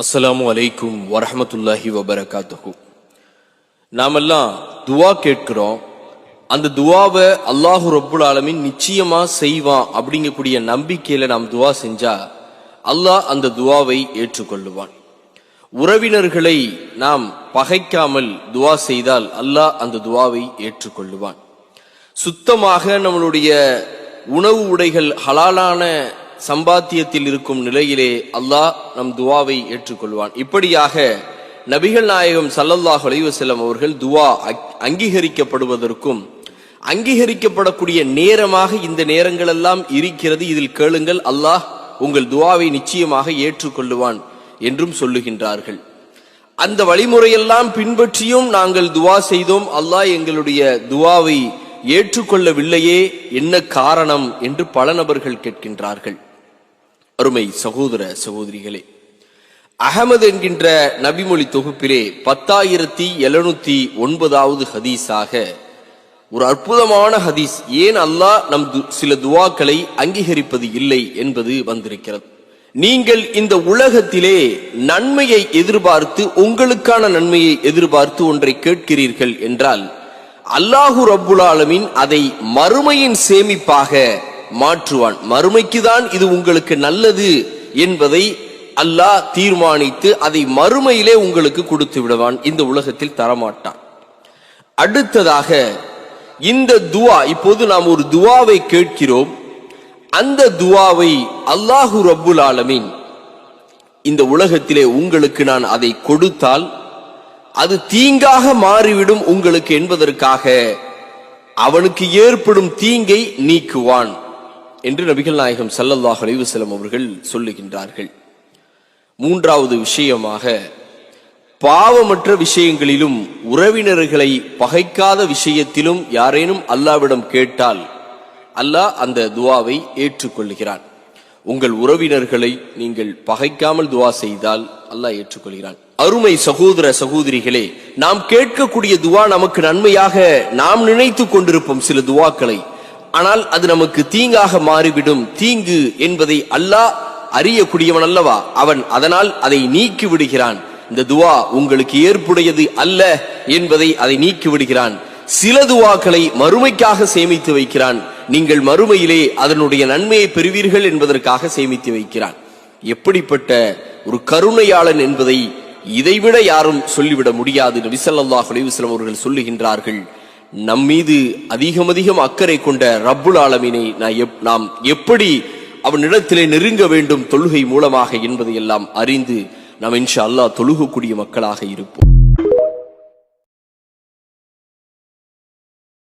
அஸ்ஸலாமு அலைக்கும் வரஹ்மத்துல்லாஹி வபரகாத்துஹு. நாமெல்லாம் துவா கேட்கிறோம். அந்த துவாவை அல்லாஹு ரப்புல் ஆலமீன் நிச்சயமா செய்வான் அப்படிங்கக்கூடிய நம்பிக்கையில நாம் துவா செஞ்சா அல்லாஹ் அந்த துவாவை ஏற்றுக்கொள்ளுவான். உறவினர்களை நாம் பகைக்காமல் துவா செய்தால் அல்லாஹ் அந்த துவாவை ஏற்றுக்கொள்ளுவான். சுத்தமாக நம்மளுடைய உணவு உடைகள் ஹலாலான சம்பாத்தியத்தில் இருக்கும் நிலையிலே அல்லாஹ் நம் துவாவை ஏற்றுக்கொள்வான். இப்படியாக நபிகள் நாயகம் ஸல்லல்லாஹு அலைஹி வஸல்லம் அவர்கள் துவா அங்கீகரிக்கப்படுவதற்கும் அங்கீகரிக்கப்படக்கூடிய நேரமாக இந்த நேரங்கள் எல்லாம் இருக்கிறது, இதில் கேளுங்கள், அல்லாஹ் உங்கள் துவாவை நிச்சயமாக ஏற்றுக்கொள்ளுவான் என்றும் சொல்லுகின்றார்கள். அந்த வழிமுறையெல்லாம் பின்பற்றியும் நாங்கள் துவா செய்தோம், அல்லாஹ் எங்களுடைய துவாவை ஏற்றுக்கொள்ளவில்லையே, என்ன காரணம் என்று பல நபர்கள் கேட்கின்றார்கள். அருமை சகோதர சகோதரிகளே, அஹமது என்கின்ற நபிமொழி தொகுப்பிலே 10,709வது ஹதீஸாக ஒரு அற்புதமான ஹதீஸ், ஏன் அல்லாஹ் நம் சில துவாக்களை அங்கீகரிப்பது இல்லை என்பது வந்திருக்கிறது. நீங்கள் இந்த உலகத்திலே நன்மையை எதிர்பார்த்து, உங்களுக்கான நன்மையை எதிர்பார்த்து ஒன்றை கேட்கிறீர்கள் என்றால் அல்லாஹு ரப்புல் ஆலமீன் அதை மறுமையின் சேமிப்பாக மாற்றுவான். மறுமைக்குதான் இது உங்களுக்கு நல்லது என்பதை அல்லாஹ் தீர்மானித்து அதை மறுமையிலே உங்களுக்கு கொடுத்து விடுவான், இந்த உலகத்தில் தரமாட்டான். அடுத்ததாக இந்த துவா, இப்போது நாம் ஒரு துவாவை கேட்கிறோம், அந்த துவாவை அல்லாஹு ரப்புல் ஆலமீன் இந்த உலகத்திலே உங்களுக்கு நான் அதை கொடுத்தால் அது தீங்காக மாறிவிடும் உங்களுக்கு என்பதற்காக அவனுக்கு ஏற்படும் தீங்கை நீக்குவான் என்று நபிகள் நாயகம் ஸல்லல்லாஹு அலைஹி வஸல்லம் அவர்கள் சொல்லுகின்றார்கள். மூன்றாவது விஷயமாக, பாவமற்ற விஷயங்களிலும் உறவினர்களை பகைக்காத விஷயத்திலும் யாரேனும் அல்லாஹ்விடம் கேட்டால் அல்லாஹ் அந்த துவாவை ஏற்றுக்கொள்கிறான். உங்கள் உறவினர்களை நீங்கள் பகைக்காமல் துவா செய்தால் அல்லாஹ் ஏற்றுக்கொள்கிறான். அருமை சகோதர சகோதரிகளே, நாம் கேட்கக்கூடிய துவா நமக்கு நன்மையாக நாம் நினைத்து கொண்டிருப்போம் சில துவாக்களை, ஆனால் அது நமக்கு தீங்காக மாறிவிடும். தீங்கு என்பதை அல்லாஹ் அறியக்கூடியவன் அல்லவா, அவன் அதனால் அதை நீக்கி விடுகிறான். இந்த துவா உங்களுக்கு ஏற்புடையது அல்ல என்பதை அதை நீக்கி விடுகிறான். சில துவாக்களை மறுமைக்காக சேமித்து வைக்கிறான், நீங்கள் மறுமையிலே அதனுடைய நன்மையை பெறுவீர்கள் என்பதற்காக சேமித்து வைக்கிறான். எப்படிப்பட்ட ஒரு கருணையாளன் என்பதை இதைவிட யாரும் சொல்லிவிட முடியாது. நபி ஸல்லல்லாஹு அலைஹி வஸல்லம் அவர்கள் சொல்லுகின்றார்கள், நம்மீது அதிகம் அக்கறை கொண்ட ரப்புல் ஆலமீனை நாம் எப்படி அவனிடத்திலே நெருங்க வேண்டும் தொழுகை மூலமாக என்பதை எல்லாம் அறிந்து நாம் இன்ஷா அல்லாஹ் தொழுகக்கூடிய மக்களாக இருப்போம்.